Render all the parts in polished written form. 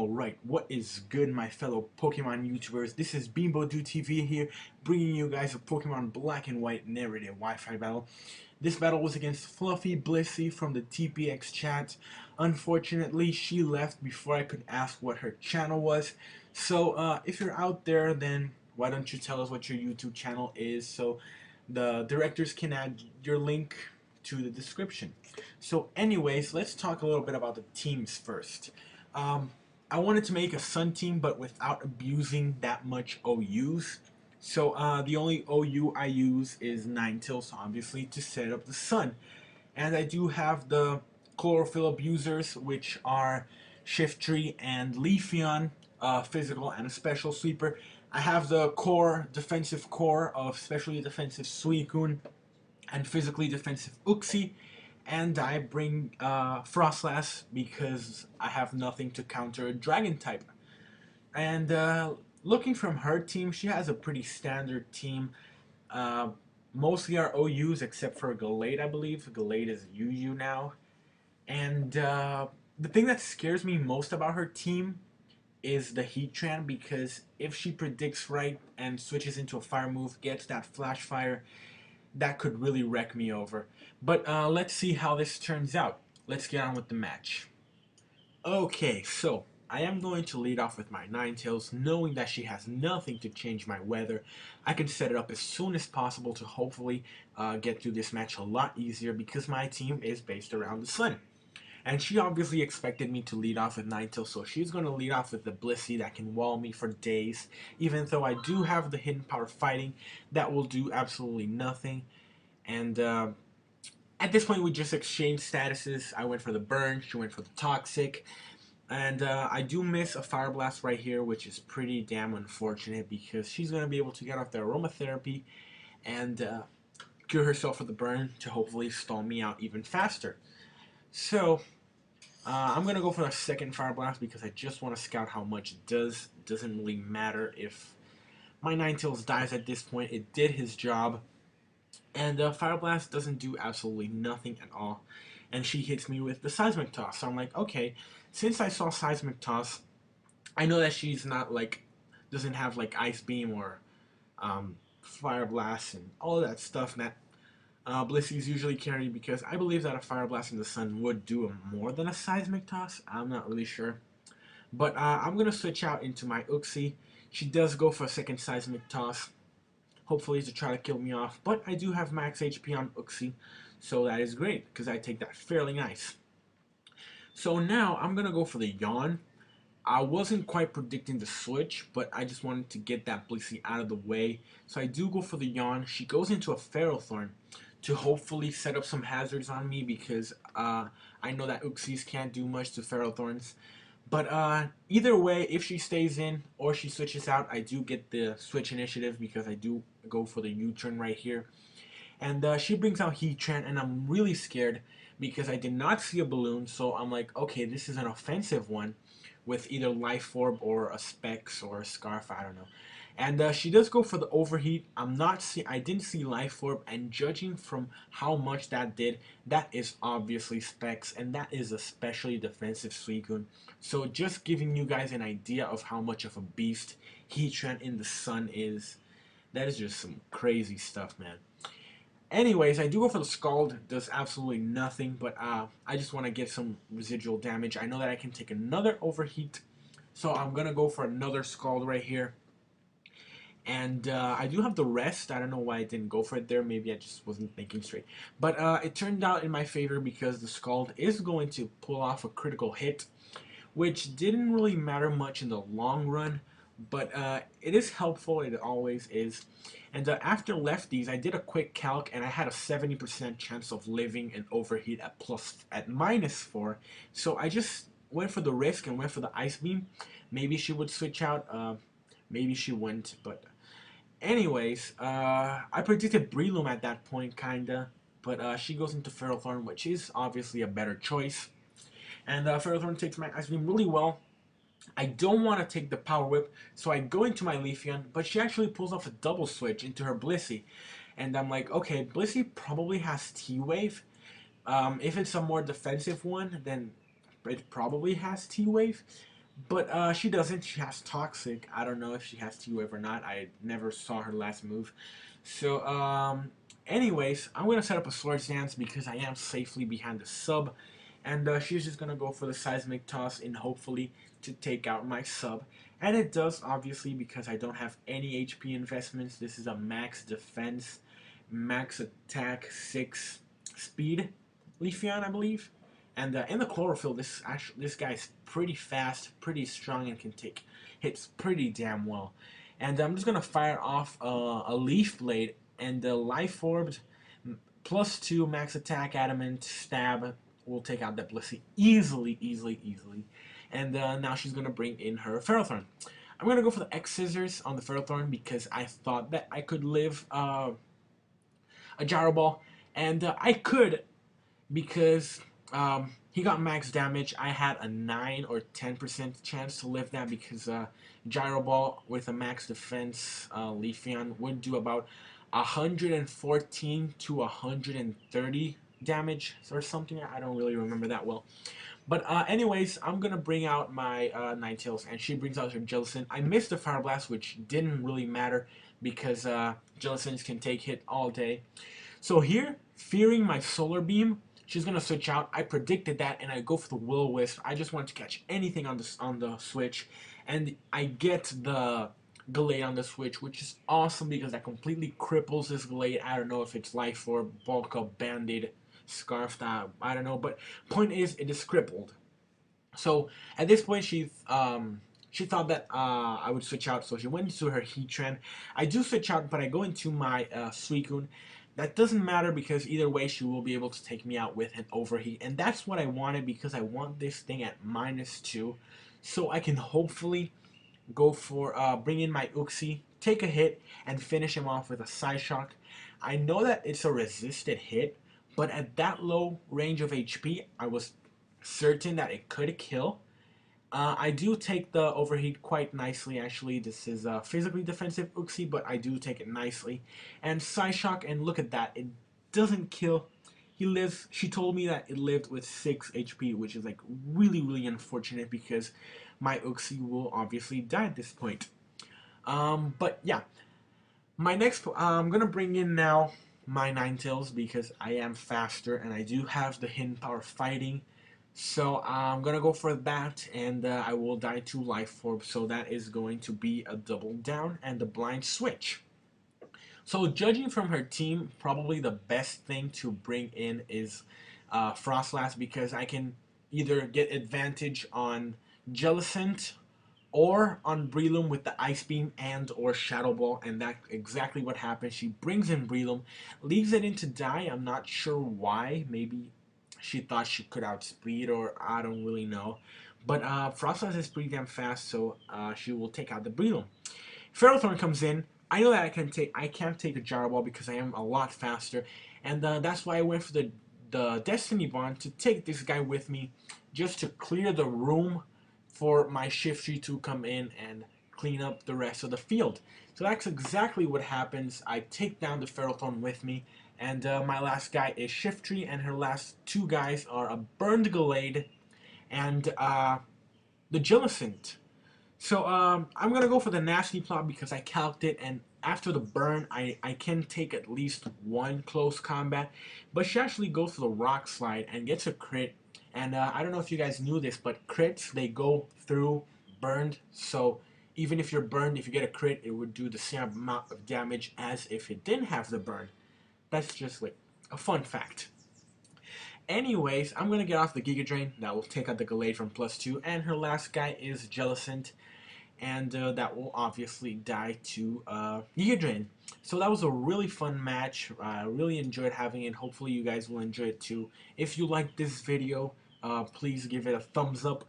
Alright, what is good, my fellow Pokemon YouTubers? This is BimboDudeTV here, bringing you guys a Pokemon Black and White narrative Wi-Fi battle. This battle was against FluffyBlissey from the TPX chat. Unfortunately, she left before I could ask what her channel was. So, if you're out there, then why don't you tell us what your YouTube channel is so the directors can add your link to the description. So anyways, let's talk a little bit about the teams first. I wanted to make a Sun team, but without abusing that much OUs. So the only OU I use is Ninetales, obviously, to set up the Sun. And I do have the Chlorophyll Abusers, which are Shiftry and Leafeon, physical and a special sweeper. I have the core, defensive core of specially defensive Suicune and physically defensive Uxie. And I bring Frostlass because I have nothing to counter a Dragon type. And looking from her team, she has a pretty standard team. Mostly are OUs except for Gallade, I believe. Gallade is UU now. And the thing that scares me most about her team is the Heatran, because if she predicts right and switches into a fire move, gets that Flash Fire, that could really wreck me over. But let's see how this turns out. Let's get on with the match. Okay, so I am going to lead off with my Ninetales, knowing that she has nothing to change my weather. I can set it up as soon as possible to hopefully get through this match a lot easier, because my team is based around the Sun. And she obviously expected me to lead off with Ninetales, so she's going to lead off with the Blissey that can wall me for days. Even though I do have the Hidden Power Fighting, that will do absolutely nothing. And at this point we just exchanged statuses. I went for the Burn, she went for the Toxic. And I do miss a Fire Blast right here, which is pretty damn unfortunate, because she's going to be able to get off the Aromatherapy and cure herself with the Burn to hopefully stall me out even faster. So, I'm going to go for a second Fire Blast because I just want to scout how much it does. It doesn't really matter if my Ninetales dies at this point. It did his job. And Fire Blast doesn't do absolutely nothing at all. And she hits me with the Seismic Toss. So I'm like, okay, since I saw Seismic Toss, I know that she's not like, doesn't have like Ice Beam or Fire Blast and all of that stuff that Blissey's usually carry, because I believe that a Fire Blast in the Sun would do more than a Seismic Toss. I'm not really sure. But I'm going to switch out into my Uxie. She does go for a second Seismic Toss, hopefully to try to kill me off. But I do have max HP on Uxie, so that is great, because I take that fairly nice. So now I'm going to go for the Yawn. I wasn't quite predicting the switch, but I just wanted to get that Blissey out of the way. So I do go for the Yawn. She goes into a Ferrothorn to hopefully set up some hazards on me, because I know that Uxies can't do much to Ferrothorns. But either way, if she stays in or she switches out, I do get the switch initiative, because I do go for the U-turn right here. And she brings out Heatran, and I'm really scared because I did not see a balloon. So I'm like, okay, this is an offensive one with either Life Orb or a Specs or a Scarf, I don't know. And she does go for the Overheat. I didn't see Life Orb, and judging from how much that did, that is obviously Specs, and that is especially defensive Suicune. So just giving you guys an idea of how much of a beast Heatran in the Sun is. That is just some crazy stuff, man. Anyways, I do go for the Scald. Does absolutely nothing, but I just want to get some residual damage. I know that I can take another Overheat, so I'm going to go for another Scald right here. And I do have the Rest. I don't know why I didn't go for it there. Maybe I just wasn't thinking straight. But it turned out in my favor, because the Scald is going to pull off a critical hit, which didn't really matter much in the long run. But it is helpful. It always is. And after Lefties, I did a quick calc, and I had a 70% chance of living an Overheat at -4. So I just went for the risk and went for the Ice Beam. Maybe she would switch out. Maybe she wouldn't, but anyways, I predicted Breloom at that point, kinda, but she goes into Ferrothorn, which is obviously a better choice. And Ferrothorn takes my Ice Beam really well. I don't want to take the Power Whip, so I go into my Leafeon, but she actually pulls off a double switch into her Blissey. And I'm like, okay, Blissey probably has T-Wave. If it's a more defensive one, then it probably has T-Wave. But she doesn't. She has Toxic. I don't know if she has T-Wave or not. I never saw her last move. So, anyways, I'm going to set up a Swords Dance because I am safely behind the sub. And she's just going to go for the Seismic Toss and hopefully to take out my sub. And it does, obviously, because I don't have any HP investments. This is a max defense, max attack, 6 speed Leafeon, I believe. And in the Chlorophyll, this guy's pretty fast, pretty strong, and can take hits pretty damn well. And I'm just gonna fire off a Leaf Blade and the Life Orbed +2 max attack, Adamant, Stab will take out that Blissey easily, easily, easily. And now she's gonna bring in her Ferrothorn. I'm gonna go for the X Scissors on the Ferrothorn because I thought that I could live a Gyro Ball, and I could because he got max damage. I had a 9 or 10% chance to live that because Gyro Ball with a max defense Leafeon would do about 114 to 130 damage or something. I don't really remember that well. But anyways, I'm going to bring out my Ninetales, and she brings out her Jellicent. I missed the Fire Blast, which didn't really matter because Jellicents can take hit all day. So here, fearing my Solar Beam, she's going to switch out. I predicted that, and I go for the Will-O-Wisp. I just want to catch anything on the switch, and I get the Gallade on the switch, which is awesome because that completely cripples this Gallade. I don't know if it's Life Orb, Bulk Up, Band-Aid, Scarf, that I don't know, but point is, it is crippled. So at this point, she thought that I would switch out, so she went into her Heatran. I do switch out, but I go into my Suicune. That doesn't matter because either way, she will be able to take me out with an Overheat, and that's what I wanted because I want this thing at -2, so I can hopefully go for bring in my Uxie, take a hit, and finish him off with a Psyshock. I know that it's a resisted hit, but at that low range of HP, I was certain that it could kill. I do take the Overheat quite nicely, actually. This is a physically defensive Uxie, but I do take it nicely. And Psyshock, and look at that, it doesn't kill. He lives, she told me that it lived with 6 HP, which is like really, really unfortunate because my Uxie will obviously die at this point. But yeah, my next, I'm gonna bring in now my Ninetales because I am faster and I do have the Hidden Power Fighting. So I'm gonna go for that, and I will die to Life Orb. So that is going to be a double down and a blind switch. So judging from her team, probably the best thing to bring in is Frostlass because I can either get advantage on Jellicent or on Breloom with the Ice Beam and or Shadow Ball, and that's exactly what happens. She brings in Breloom, leaves it in to die. I'm not sure why. Maybe she thought she could outspeed, or I don't really know. But Frostlass is pretty damn fast, so she will take out the Breloom. Ferrothorn comes in. I know that I can't take a Gyro Ball because I am a lot faster, and that's why I went for the Destiny Bond to take this guy with me, just to clear the room for my Shiftry to come in and clean up the rest of the field. So that's exactly what happens. I take down the Ferrothorn with me, and my last guy is Shiftry, and her last 2 guys are a Burned Gallade and the Jellicent. So I'm going to go for the Nasty Plot because I calced it, and after the burn, I can take at least 1 close combat. But she actually goes for the Rock Slide and gets a crit. And I don't know if you guys knew this, but crits, they go through burned. So even if you're burned, if you get a crit, it would do the same amount of damage as if it didn't have the burn. That's just like a fun fact. Anyways, I'm going to get off the Giga Drain. That will take out the Gallade from +2. And her last guy is Jellicent. And that will obviously die to Giga Drain. So that was a really fun match. I really enjoyed having it. Hopefully you guys will enjoy it too. If you liked this video, please give it a thumbs up.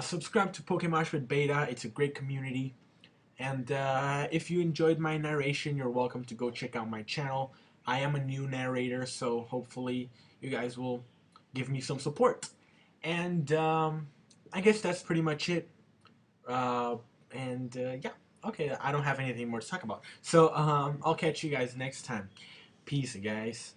Subscribe to Pokemoshpitbeta. It's a great community. And if you enjoyed my narration, you're welcome to go check out my channel. I am a new narrator, so hopefully you guys will give me some support. And I guess that's pretty much it. Yeah, okay, I don't have anything more to talk about. So I'll catch you guys next time. Peace, guys.